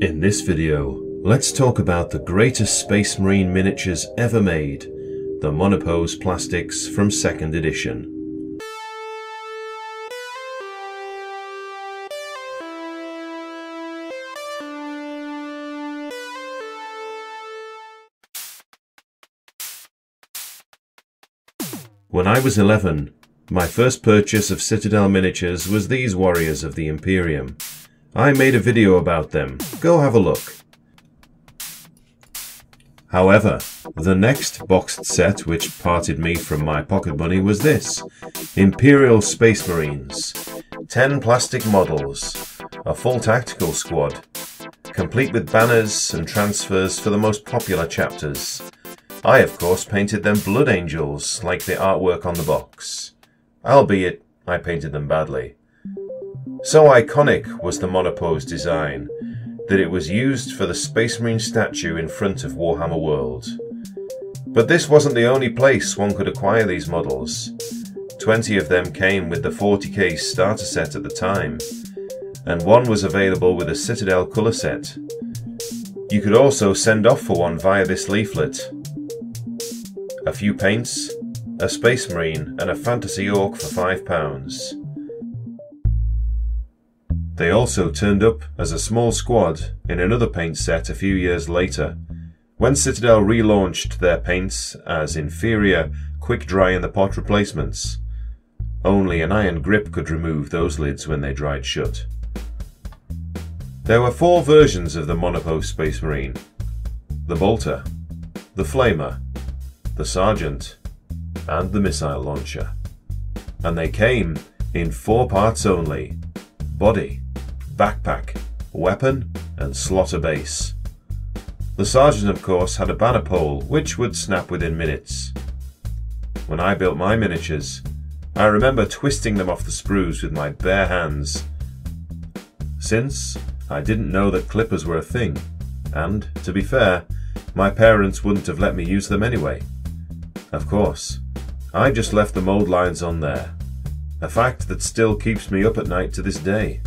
In this video, let's talk about the greatest Space Marine miniatures ever made, the monopose plastics from 2nd edition. When I was 11, my first purchase of Citadel miniatures was these warriors of the Imperium. I made a video about them, go have a look. However, the next boxed set which parted me from my pocket money was this: Imperial Space Marines. 10 plastic models, a full tactical squad, complete with banners and transfers for the most popular chapters. I of course painted them Blood Angels, like the artwork on the box. Albeit, I painted them badly. So iconic was the monopose design that it was used for the Space Marine statue in front of Warhammer World. But this wasn't the only place one could acquire these models. 20 of them came with the 40k starter set at the time, and one was available with a Citadel colour set. You could also send off for one via this leaflet. A few paints, a Space Marine and a Fantasy Orc for £5. They also turned up as a small squad in another paint set a few years later, when Citadel relaunched their paints as inferior, quick dry in the pot replacements. Only an iron grip could remove those lids when they dried shut. There were 4 versions of the monopose Space Marine: the Bolter, the Flamer, the Sergeant, and the Missile Launcher. And they came in 4 parts only: body, backpack, weapon, and slaughter base. The Sergeant, of course, had a banner pole which would snap within minutes. When I built my miniatures, I remember twisting them off the sprues with my bare hands, since I didn't know that clippers were a thing, and, to be fair, my parents wouldn't have let me use them anyway. Of course, I just left the mould lines on there, a fact that still keeps me up at night to this day.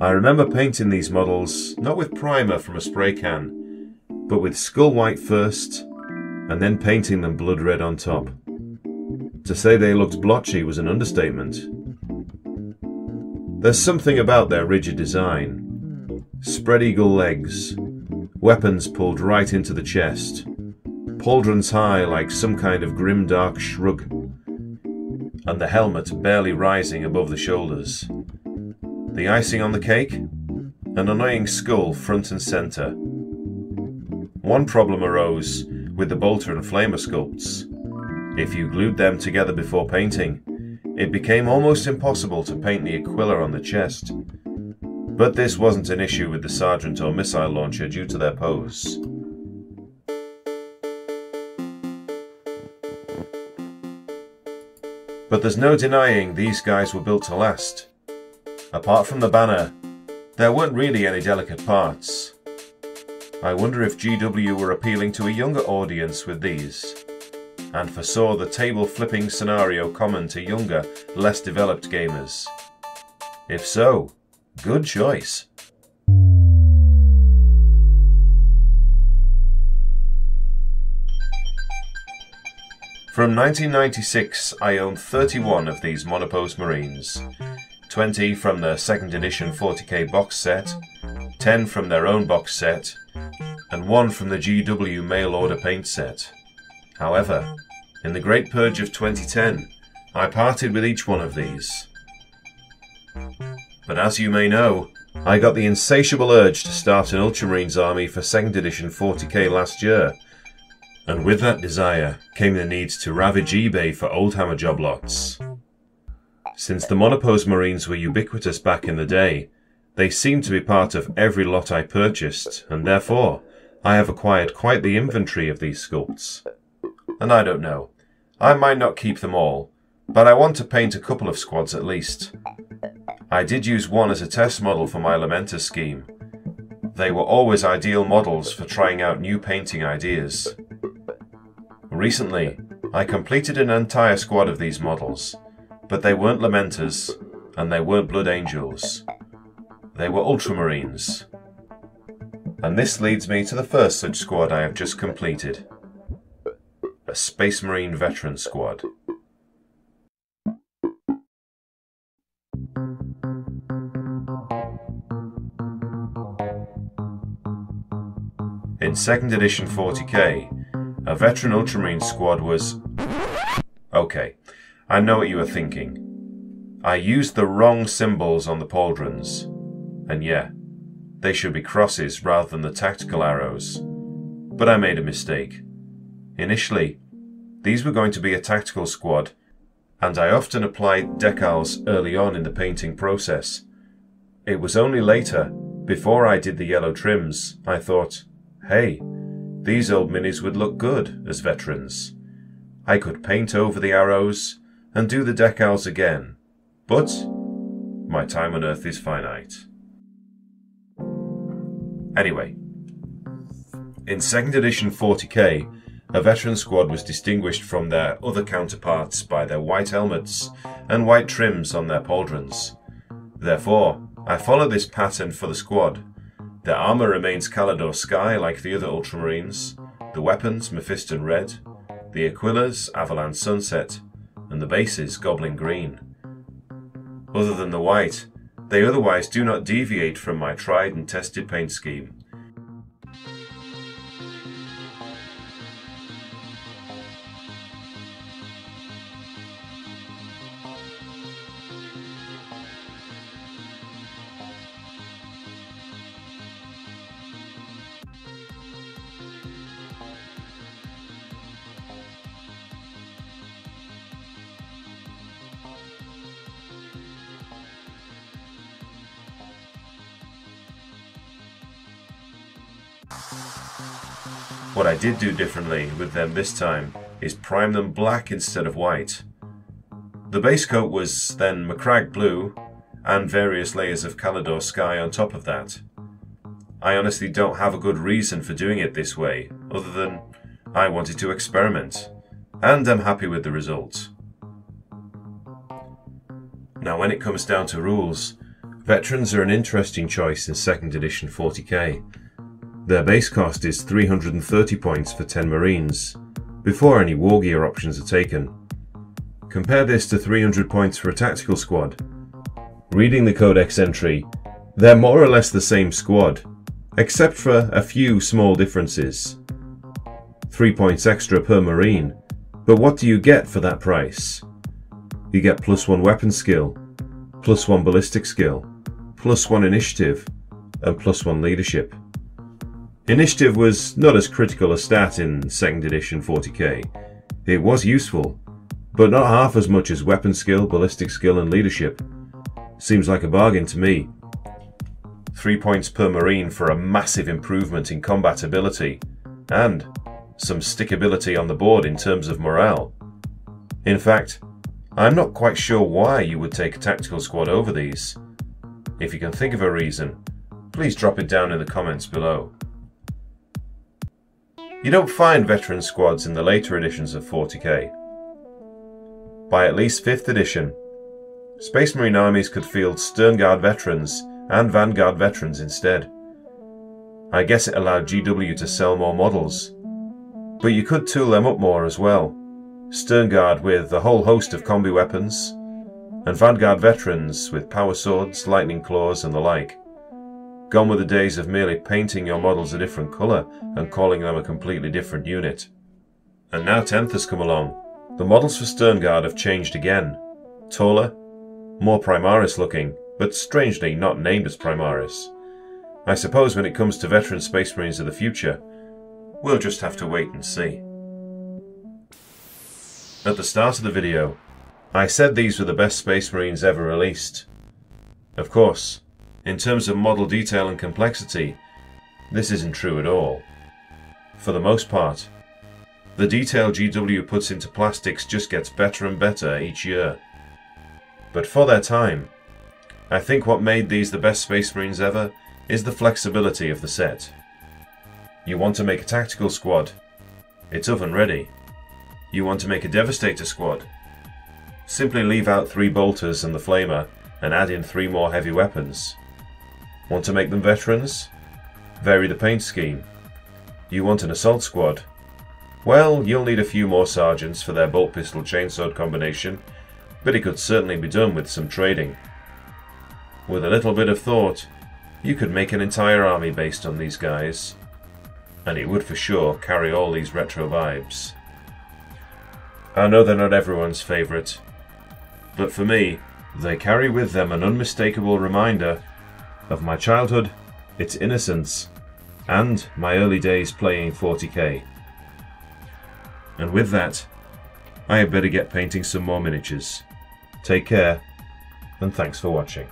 I remember painting these models not with primer from a spray can, but with skull white first, and then painting them blood red on top. To say they looked blotchy was an understatement. There's something about their rigid design. Spread eagle legs, weapons pulled right into the chest, pauldrons high like some kind of grim dark shrug, and the helmet barely rising above the shoulders. The icing on the cake? An annoying skull front and centre. One problem arose with the Bolter and Flamer sculpts. If you glued them together before painting, it became almost impossible to paint the Aquila on the chest. But this wasn't an issue with the Sergeant or Missile Launcher due to their pose. But there's no denying these guys were built to last. Apart from the banner, there weren't really any delicate parts. I wonder if GW were appealing to a younger audience with these, and foresaw the table flipping scenario common to younger, less developed gamers. If so, good choice. From 1996, I owned 31 of these monopose Marines. 20 from the 2nd edition 40k box set, 10 from their own box set, and 1 from the GW mail order paint set. However, in the Great Purge of 2010, I parted with each one of these. But as you may know, I got the insatiable urge to start an Ultramarines army for 2nd edition 40k last year, and with that desire came the need to ravage eBay for Oldhammer job lots. Since the monopose Marines were ubiquitous back in the day, they seemed to be part of every lot I purchased, and therefore I have acquired quite the inventory of these sculpts. And I don't know, I might not keep them all, but I want to paint a couple of squads at least. I did use one as a test model for my Lamenter scheme, They were always ideal models for trying out new painting ideas. Recently, I completed an entire squad of these models, but they weren't Lamenters and they weren't Blood Angels. They were Ultramarines. And this leads me to the first such squad I have just completed. A Space Marine Veteran Squad. In 2nd edition 40k, a veteran Ultramarine squad was... Okay, I know what you were thinking. I used the wrong symbols on the pauldrons. And yeah, they should be crosses rather than the tactical arrows. But I made a mistake. Initially, these were going to be a tactical squad, and I often applied decals early on in the painting process. It was only later, before I did the yellow trims, I thought, hey, these old minis would look good as veterans. I could paint over the arrows and do the decals again, but my time on Earth is finite. Anyway, in 2nd edition 40k, a veteran squad was distinguished from their other counterparts by their white helmets and white trims on their pauldrons. Therefore, I followed this pattern for the squad. Their armour remains Calidor Sky like the other Ultramarines, the weapons Mephiston Red, the Aquillas Avalanche Sunset, and the bases Goblin Green. Other than the white, they otherwise do not deviate from my tried and tested paint scheme. What I did do differently with them this time is prime them black instead of white. The base coat was then Macragge blue and various layers of Calidor Sky on top of that. I honestly don't have a good reason for doing it this way, other than I wanted to experiment, and I'm happy with the result. Now when it comes down to rules, veterans are an interesting choice in 2nd edition 40k. Their base cost is 330 points for 10 Marines, before any war gear options are taken. Compare this to 300 points for a tactical squad. Reading the Codex entry, they're more or less the same squad, except for a few small differences. 3 points extra per Marine, but what do you get for that price? You get +1 weapon skill, +1 ballistic skill, +1 initiative, and +1 leadership. Initiative was not as critical a stat in 2nd edition 40k. It was useful, but not half as much as weapon skill, ballistic skill and leadership. Seems like a bargain to me. 3 points per Marine for a massive improvement in combat ability, and some stickability on the board in terms of morale. In fact, I'm not quite sure why you would take a tactical squad over these. If you can think of a reason, please drop it down in the comments below. You don't find veteran squads in the later editions of 40k. By at least 5th edition, Space Marine armies could field Sternguard veterans and Vanguard veterans instead. I guess it allowed GW to sell more models, but you could tool them up more as well. Sternguard with a whole host of combi weapons, and Vanguard veterans with power swords, lightning claws and the like. Gone were the days of merely painting your models a different colour and calling them a completely different unit. And now 10th has come along. The models for Sternguard have changed again. Taller, more Primaris looking, but strangely not named as Primaris. I suppose when it comes to veteran Space Marines of the future, we'll just have to wait and see. At the start of the video, I said these were the best Space Marines ever released. Of course, in terms of model detail and complexity, this isn't true at all. For the most part, the detail GW puts into plastics just gets better and better each year. But for their time, I think what made these the best Space Marines ever is the flexibility of the set. You want to make a tactical squad? It's oven ready. You want to make a Devastator squad? Simply leave out 3 bolters and the flamer and add in 3 more heavy weapons. Want to make them veterans? Vary the paint scheme. You want an assault squad? Well, you'll need a few more sergeants for their bolt pistol chainsword combination, but it could certainly be done with some trading. With a little bit of thought, you could make an entire army based on these guys, and it would for sure carry all these retro vibes. I know they're not everyone's favourite, but for me, they carry with them an unmistakable reminder of my childhood, its innocence, and my early days playing 40k. And with that, I had better get painting some more miniatures. Take care, and thanks for watching.